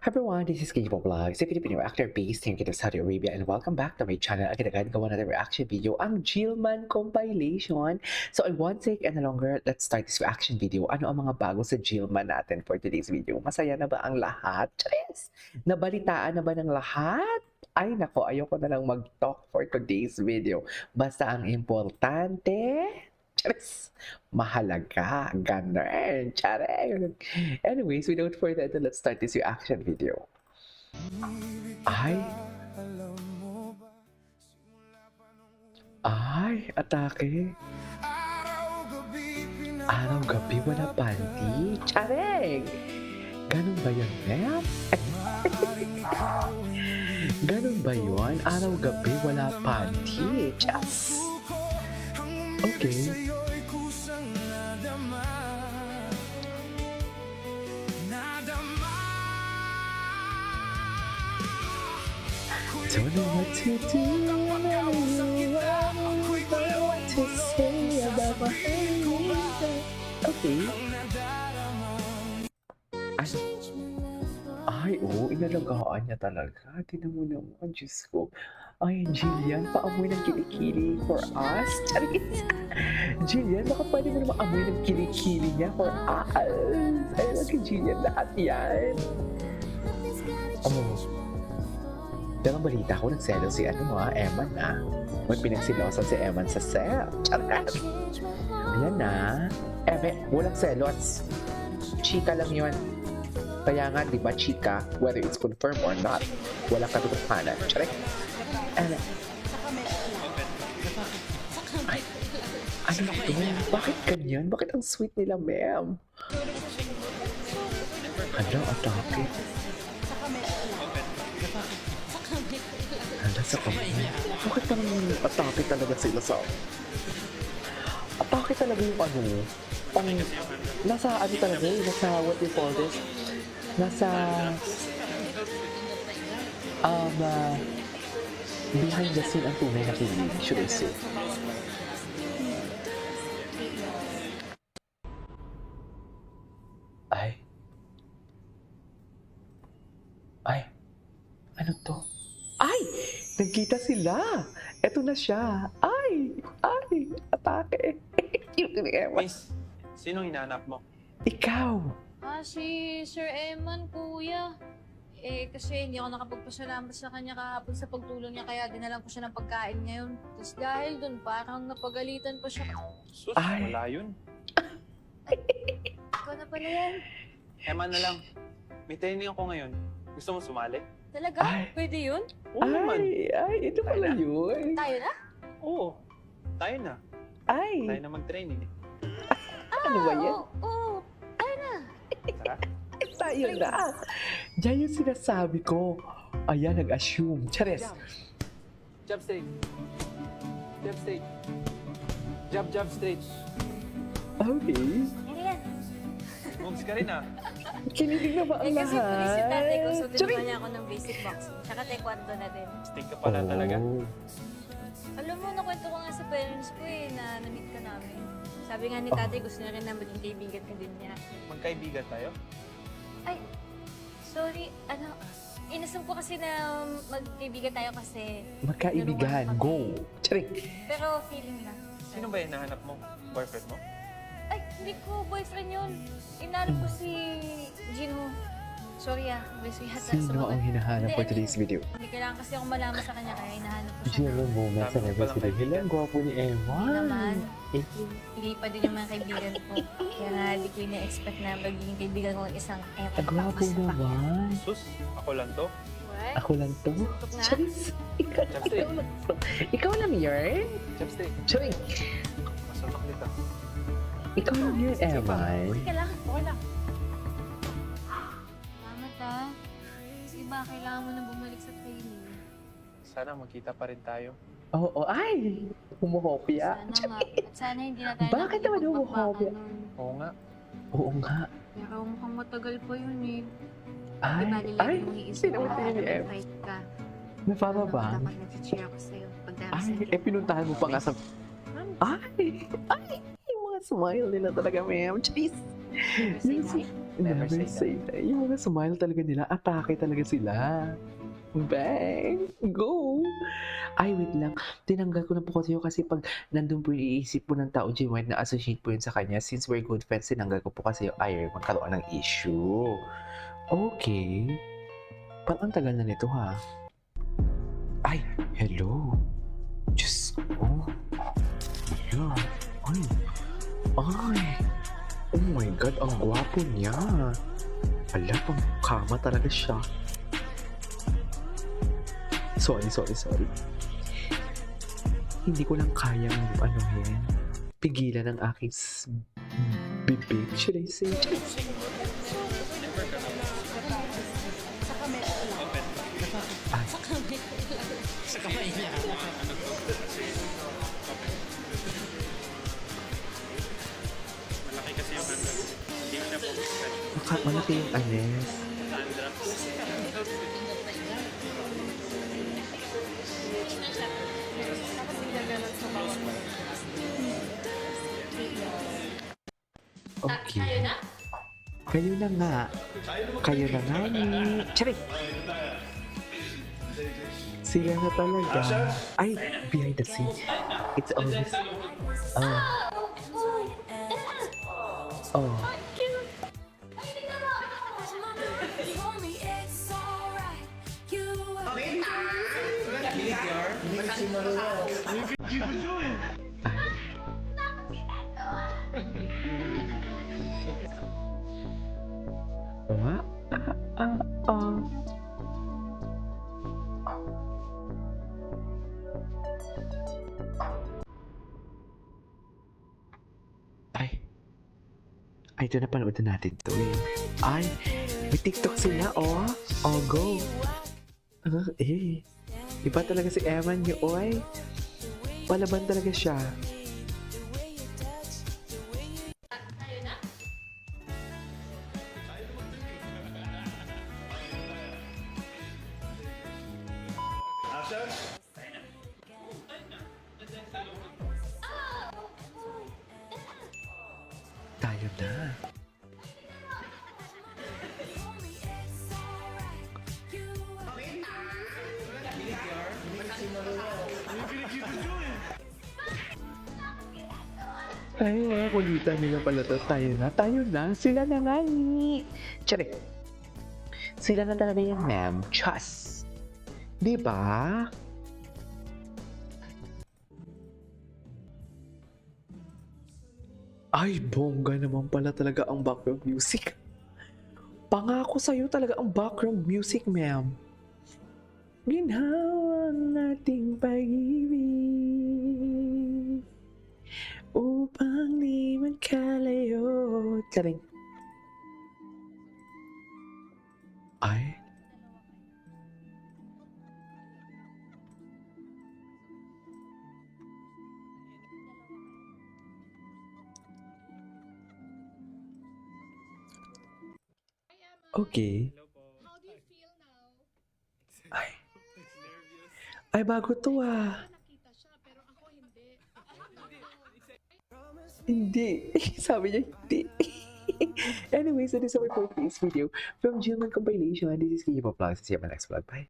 Everyone, this is Kibo Vlogs, a Filipino actor based in Saudi Arabia, and welcome back to my channel. Agad-agad gawa natin reaction video, ang Jillman compilation. So I won't take any longer, let's start this reaction video. Ano ang mga bago sa Jillman natin for today's video? Masaya na ba ang lahat? Charis! Nabalitaan na ba ng lahat? Ay nako, ayoko na lang mag-talk for today's video. Basta ang importante, charis, mahalaga, ganun, charing. Anyways, without further ado, let's start this reaction video. Ay, atake. Araw-gabi wala panty. Charing! Ganun ba yun, ma'am? Ganun ba yun? Araw-gabi wala panty. Just... Okay. Don't know what to do, I don't know what to say about my feelings. Okay. Ay, oo, inalagaan niya talaga. Tinan mo naman, Diyos ko. Ay, Jillian, paamoy ng kilikili for us. Charis! Jillian, baka pwede mo naman amoy ng kilikili niya for us. Ay, wag kay Jillian lahat yan. Pero balita ko, nagselo si Eman na. May pinagsilosan si Eman sa set. Charis! Ayan na. Walang selos. Chika lang yun. Kaya nga, di ba, chika, whether it's confirmed or not, walang katotohanan. Charis! Ay, ano ito? Bakit ganyan? Bakit ang sweet nila, ma'am? Hala, atake. Hala, sa kamay. Bakit parang atake talaga sila sa... Atake talaga yung pang... Nasa ano talaga eh, nasa what do you call this? Nasa... behind the scene ang tunay na kilig, should I say. Ay, ano to? Ay! Nagkita sila! Eto na siya! Ay! Atake! Cute ni Eman. Miss, sinong hinahanap mo? Ikaw! Si Sir Eman, kuya. Kasi hindi ako nakapagpasalamat sa kanya kahapon sa pagtulong niya, kaya dinalan ko siya ng pagkain ngayon. Tapos dahil dun, parang napagalitan pa siya. Sus, Ay. wala yun. Ikaw na pala yan. Eman na lang. May training ako ngayon. Gusto mo sumali? Talaga? Ay. Pwede yun? Oo naman. Ito pala yun. Tayo na? Oo. Tayo na. Ay! Tayo na mag-training. Ano ba yan? Oo. Tayo na. Tara. Tayo na! Yan yung sinasabi ko. Ayan, nag-assume. Chares! Jab straight. Jab straight. Jab straight. Okay. Ano yan? Moves ka rin ah. Kinilig na ba ang Kasi tuloy si tatay ko, so Charing! naman niya ako ng basic boxing. Tsaka taekwondo na din. Stick ka pala talaga. Alam mo, nakwento ko nga sa parents ko na na-meet ka namin. Sabi nga ni tatay, gusto niya rin na maging kaibigan ka din niya. Magkaibigan tayo? Ay, sorry, inasam ko kasi na magkaibigan tayo kasi... Magkaibigan. nanuruan Go! kami. Charing! Pero feeling lang. Sino ba hinahanap mo? Boyfriend mo? Ay, hindi ko boyfriend yun. Inarap ko si Jinho. Sorry may sweet Sino ang hinahanap for today's video? Hindi kailangan kasi ako malaman sa kanya, kaya hinahanap ko siya. General moment sa never sila. Hila, ang gwapo ni Hindi Eman. naman. Eh, Hindi pa din yung mga kaibigan ko. Kaya nga, di ko ina-expect na magiging kaibigan ko ng isang ang gwapo naman. Sus, ako lang to. What? Ako lang to. Suntok na? Charis! Ikaw lang to. Ikaw lang yun? Jab straight. Charing! Masunok nito. Ikaw lang yun, Eman. Okay ka lang. Okay lang. Salamat Iba, kailangan mo na bumalik sa training. Sana magkita pa rin tayo. Oo, ay! Humuhopya. Sana nga. At sana hindi na tayo Bakit naman humuhopya? nun. Oo nga. Oo nga. Pero mukhang matagal pa yun Ay, ay! Sinutin ni Em. Fight ka. Napapabang. Dapat nag-cheer ako sa'yo. Ay, pinuntahan mo pa nga sa... Ay! Ay! Yung mga smile nila talaga, ma'am. Cheese! Yung, Never say that. Yung mga smile talaga nila, atake talaga sila. Bang! Go! Ay, wait lang. Tinanggal ko na po kasi yun kasi pag nandun po yung iisip po ng tao, genuine na associate po yun sa kanya. Since we're good friends, tinanggal ko po kasi yung ayaw magkaroon ng issue. Okay. Parang ang tagal na nito ha. Ay, hello. Diyos ko. Yeah. Ay. Ay. Oh my God, ang gwapo niya. Ala, pang kama talaga siya. Sorry. Hindi ko lang kayang pigilan ang aking bibig. Should I say? Ah, Sa kamay niya. Malaki kasi yung handle. Hindi mo siya po malaki yung anes. Okay. Kayo na nga. Kayo na nga ni... Charik! Sila na talaga. Ay, behind the scene. It's always... Oh. Oh. What? Ay, ito na panood natin to eh. Ay, may TikTok sila, oh. Oh, go. Iba talaga si Eman niyo, oy. Palaban talaga siya. Tayo na. Ay, mga kulita nila pala to. Tayo na. Sila na nga ni. Tsari. Sila na talaga yan, ma'am. Chas. Di ba? Ay, bongga naman pala talaga ang background music. Pangako sa'yo talaga ang background music, ma'am. Ginhawa ang ating pag-ibig upang di magkalayo. Tsaring. Ay. Okay. How do you feel now? Ay. Ay, bago to ah. Nakita siya, pero ako hindi. Hindi. Sabi niya hindi. Anyways, that is our for today's video from Gilman Compilation. This is Kiyo Vlogs. See you on my next vlog. Bye.